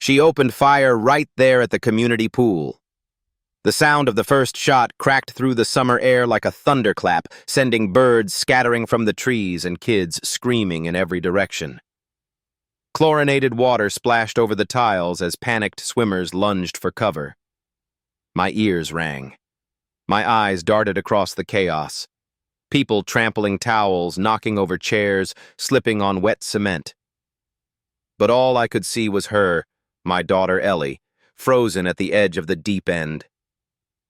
She opened fire right there at the community pool. The sound of the first shot cracked through the summer air like a thunderclap, sending birds scattering from the trees and kids screaming in every direction. Chlorinated water splashed over the tiles as panicked swimmers lunged for cover. My ears rang. My eyes darted across the chaos. People trampling towels, knocking over chairs, slipping on wet cement. But all I could see was her, my daughter Ellie, frozen at the edge of the deep end.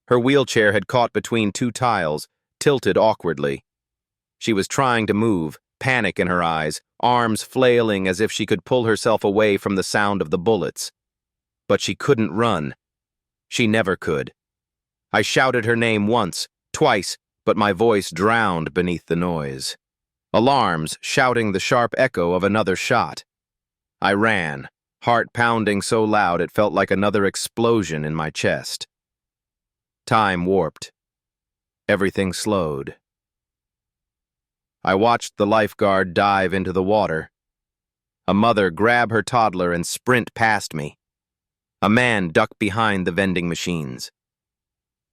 Her wheelchair had caught between two tiles, tilted awkwardly. She was trying to move, panic in her eyes, arms flailing as if she could pull herself away from the sound of the bullets. But she couldn't run. She never could. I shouted her name once, twice, but my voice drowned beneath the noise. Alarms shouting the sharp echo of another shot. I ran, heart pounding so loud it felt like another explosion in my chest. Time warped. Everything slowed. I watched the lifeguard dive into the water. A mother grab her toddler and sprint past me. A man duck behind the vending machines.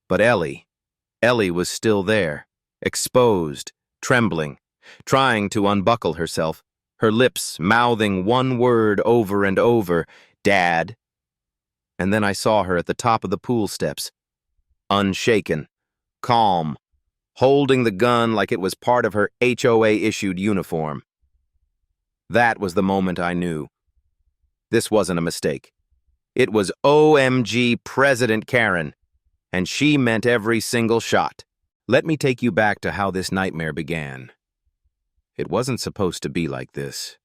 But Ellie was still there, exposed, trembling, trying to unbuckle herself, her lips mouthing one word over and over, "Dad." And then I saw her at the top of the pool steps, unshaken, calm, holding the gun like it was part of her HOA-issued uniform. That was the moment I knew. This wasn't a mistake. It was OMG President Karen, and she meant every single shot. Let me take you back to how this nightmare began. It wasn't supposed to be like this.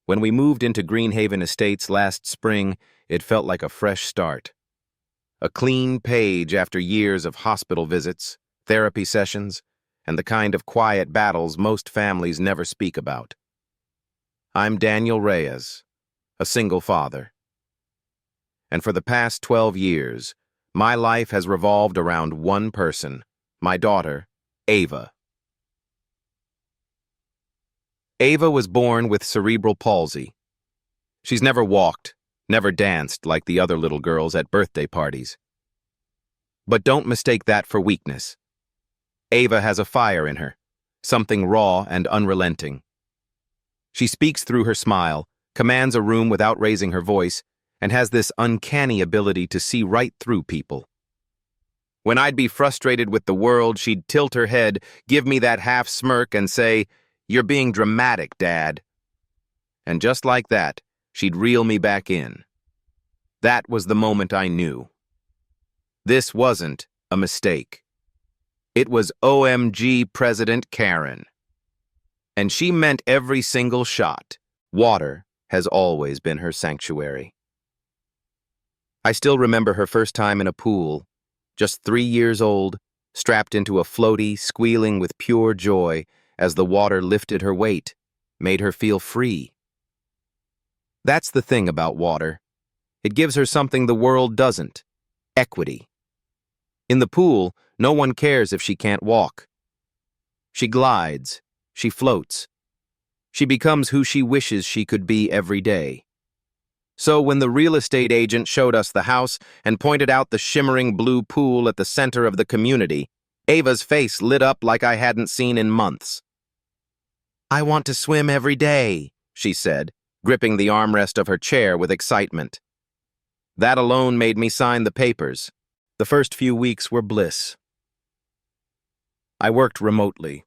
When we moved into Greenhaven Estates last spring, it felt like a fresh start. A clean page after years of hospital visits, therapy sessions, and the kind of quiet battles most families never speak about. I'm Daniel Reyes, a single father. And for the past 12 years, my life has revolved around one person, my daughter, Ava. Ava was born with cerebral palsy. She's never walked, never danced like the other little girls at birthday parties. But don't mistake that for weakness. Ava has a fire in her, something raw and unrelenting. She speaks through her smile, commands a room without raising her voice, and has this uncanny ability to see right through people. When I'd be frustrated with the world, she'd tilt her head, give me that half smirk, and say, "You're being dramatic, Dad." And just like that, she'd reel me back in. That was the moment I knew. This wasn't a mistake. It was OMG President Karen. And she meant every single shot. Water has always been her sanctuary. I still remember her first time in a pool, just 3 years old, strapped into a floaty, squealing with pure joy as the water lifted her weight, made her feel free. That's the thing about water. It gives her something the world doesn't: equity. In the pool, no one cares if she can't walk. She glides, she floats. She becomes who she wishes she could be every day. So when the real estate agent showed us the house and pointed out the shimmering blue pool at the center of the community, Ava's face lit up like I hadn't seen in months. "I want to swim every day," she said, gripping the armrest of her chair with excitement. That alone made me sign the papers. The first few weeks were bliss. I worked remotely,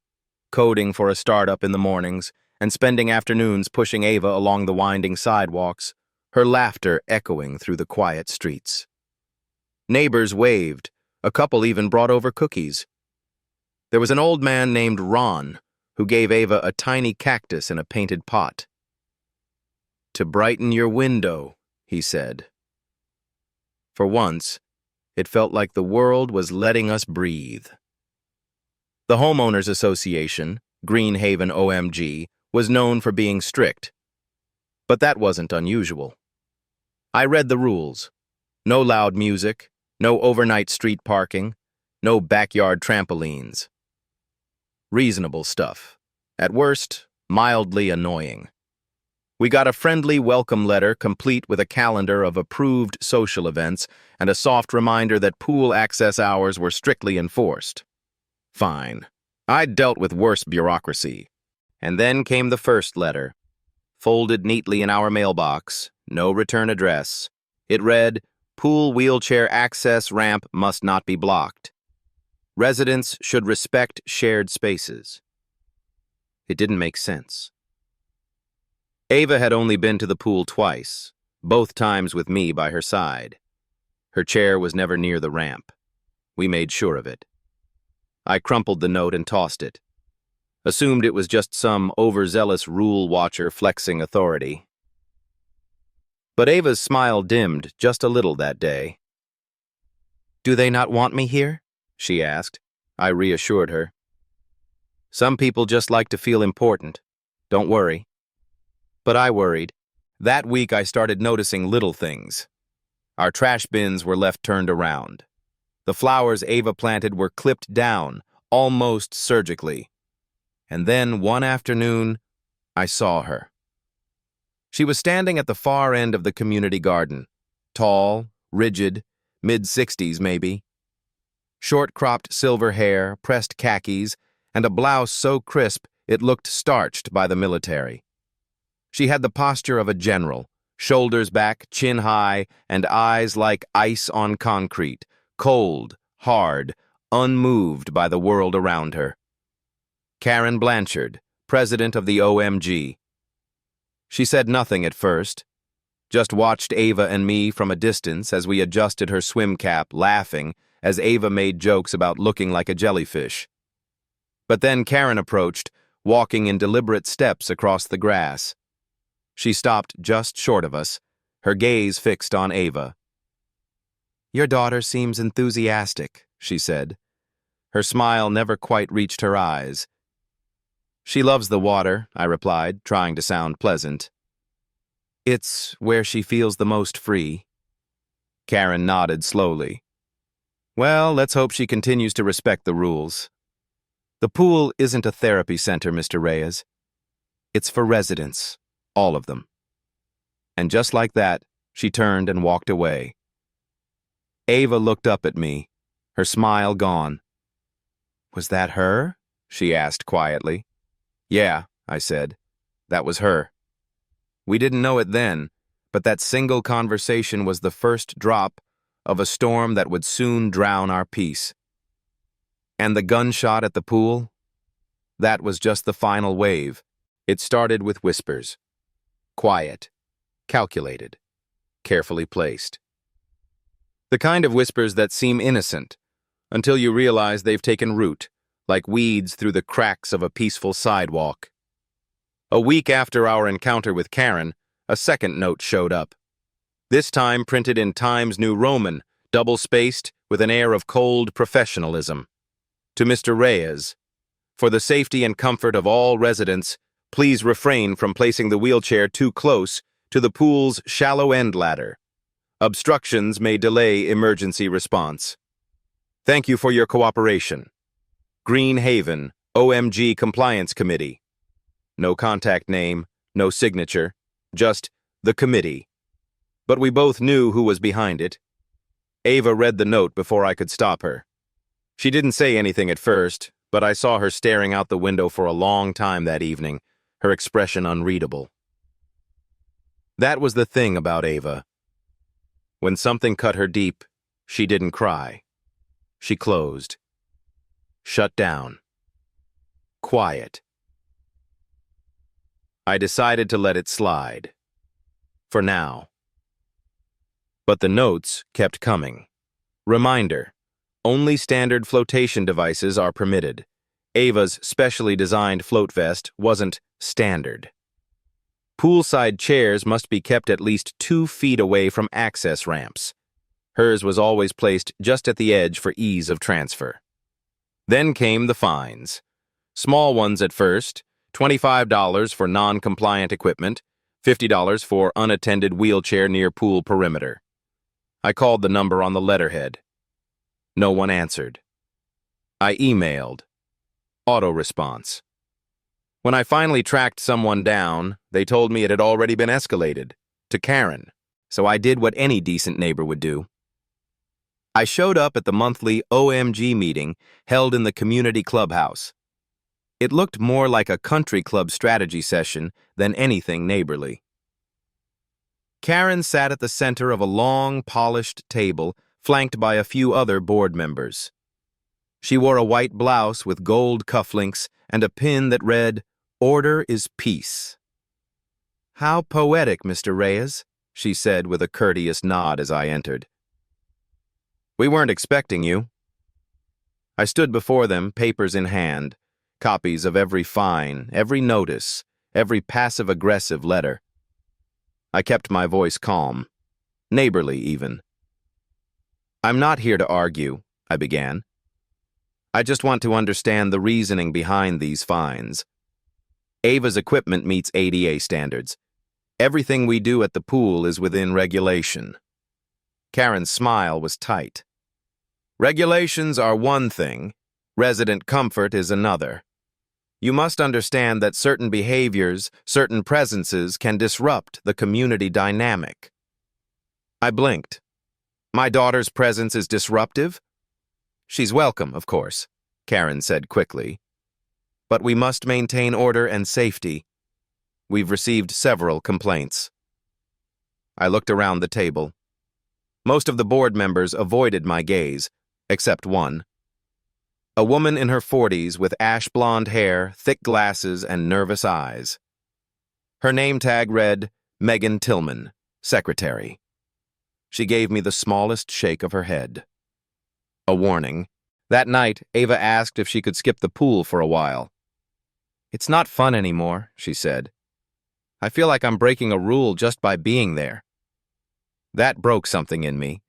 coding for a startup in the mornings and spending afternoons pushing Ava along the winding sidewalks, her laughter echoing through the quiet streets. Neighbors waved. A couple even brought over cookies. There was an old man named Ron who gave Ava a tiny cactus in a painted pot. "To brighten your window," he said. For once, it felt like the world was letting us breathe. The Homeowners Association, Greenhaven OMG, was known for being strict. But that wasn't unusual. I read the rules. No loud music, no overnight street parking, no backyard trampolines. Reasonable stuff. At worst, mildly annoying. We got a friendly welcome letter complete with a calendar of approved social events and a soft reminder that pool access hours were strictly enforced. Fine. I'd dealt with worse bureaucracy. And then came the first letter, folded neatly in our mailbox, no return address. It read, "Pool wheelchair access ramp must not be blocked. Residents should respect shared spaces." It didn't make sense. Ava had only been to the pool twice, both times with me by her side. Her chair was never near the ramp. We made sure of it. I crumpled the note and tossed it. Assumed it was just some overzealous rule watcher flexing authority. But Ava's smile dimmed just a little that day. "Do they not want me here?" she asked. I reassured her. "Some people just like to feel important. Don't worry." But I worried. That week I started noticing little things. Our trash bins were left turned around. The flowers Ava planted were clipped down, almost surgically. And then, one afternoon, I saw her. She was standing at the far end of the community garden. Tall, rigid, mid-60s maybe. Short-cropped silver hair, pressed khakis, and a blouse so crisp it looked starched by the military. She had the posture of a general, shoulders back, chin high, and eyes like ice on concrete, cold, hard, unmoved by the world around her. Karen Blanchard, president of the OMG. She said nothing at first, just watched Ava and me from a distance as we adjusted her swim cap, laughing as Ava made jokes about looking like a jellyfish. But then Karen approached, walking in deliberate steps across the grass. She stopped just short of us, her gaze fixed on Ava. "Your daughter seems enthusiastic," she said. Her smile never quite reached her eyes. "She loves the water," I replied, trying to sound pleasant. "It's where she feels the most free." Karen nodded slowly. "Well, let's hope she continues to respect the rules. The pool isn't a therapy center, Mr. Reyes. It's for residents. All of them." And just like that, she turned and walked away. Ava looked up at me, her smile gone. "Was that her?" she asked quietly. "Yeah," I said. "That was her." We didn't know it then, but that single conversation was the first drop of a storm that would soon drown our peace. And the gunshot at the pool? That was just the final wave. It started with whispers. Quiet, calculated, carefully placed. The kind of whispers that seem innocent, until you realize they've taken root, like weeds through the cracks of a peaceful sidewalk. A week after our encounter with Karen, a second note showed up. This time printed in Times New Roman, double-spaced, with an air of cold professionalism. To Mr. Reyes, "For the safety and comfort of all residents, please refrain from placing the wheelchair too close to the pool's shallow end ladder. Obstructions may delay emergency response. Thank you for your cooperation. Green Haven, OMG Compliance Committee." No contact name, no signature, just the committee. But we both knew who was behind it. Ava read the note before I could stop her. She didn't say anything at first, but I saw her staring out the window for a long time that evening, her expression unreadable. That was the thing about Ava. When something cut her deep, she didn't cry. She closed. Shut down. Quiet. I decided to let it slide. For now. But the notes kept coming. Reminder: only standard flotation devices are permitted. Ava's specially designed float vest wasn't standard. Poolside chairs must be kept at least 2 feet away from access ramps. Hers was always placed just at the edge for ease of transfer. Then came the fines. Small ones at first, $25 for non-compliant equipment, $50 for unattended wheelchair near pool perimeter. I called the number on the letterhead. No one answered. I emailed. Auto response. When I finally tracked someone down, they told me it had already been escalated to Karen, so I did what any decent neighbor would do. I showed up at the monthly OMG meeting held in the community clubhouse. It looked more like a country club strategy session than anything neighborly. Karen sat at the center of a long, polished table, flanked by a few other board members. She wore a white blouse with gold cufflinks and a pin that read, "Order is peace." "How poetic, Mr. Reyes," she said with a courteous nod as I entered. "We weren't expecting you." I stood before them, papers in hand, copies of every fine, every notice, every passive-aggressive letter. I kept my voice calm, neighborly even. "I'm not here to argue," I began. "I just want to understand the reasoning behind these fines. Ava's equipment meets ADA standards. Everything we do at the pool is within regulation." Karen's smile was tight. "Regulations are one thing, resident comfort is another. You must understand that certain behaviors, certain presences can disrupt the community dynamic." I blinked. "My daughter's presence is disruptive?" "She's welcome, of course," Karen said quickly. "But we must maintain order and safety. We've received several complaints." I looked around the table. Most of the board members avoided my gaze, except one. A woman in her 40s with ash blonde hair, thick glasses, and nervous eyes. Her name tag read, Megan Tillman, Secretary. She gave me the smallest shake of her head. A warning. That night, Ava asked if she could skip the pool for a while. "It's not fun anymore," she said. "I feel like I'm breaking a rule just by being there." That broke something in me.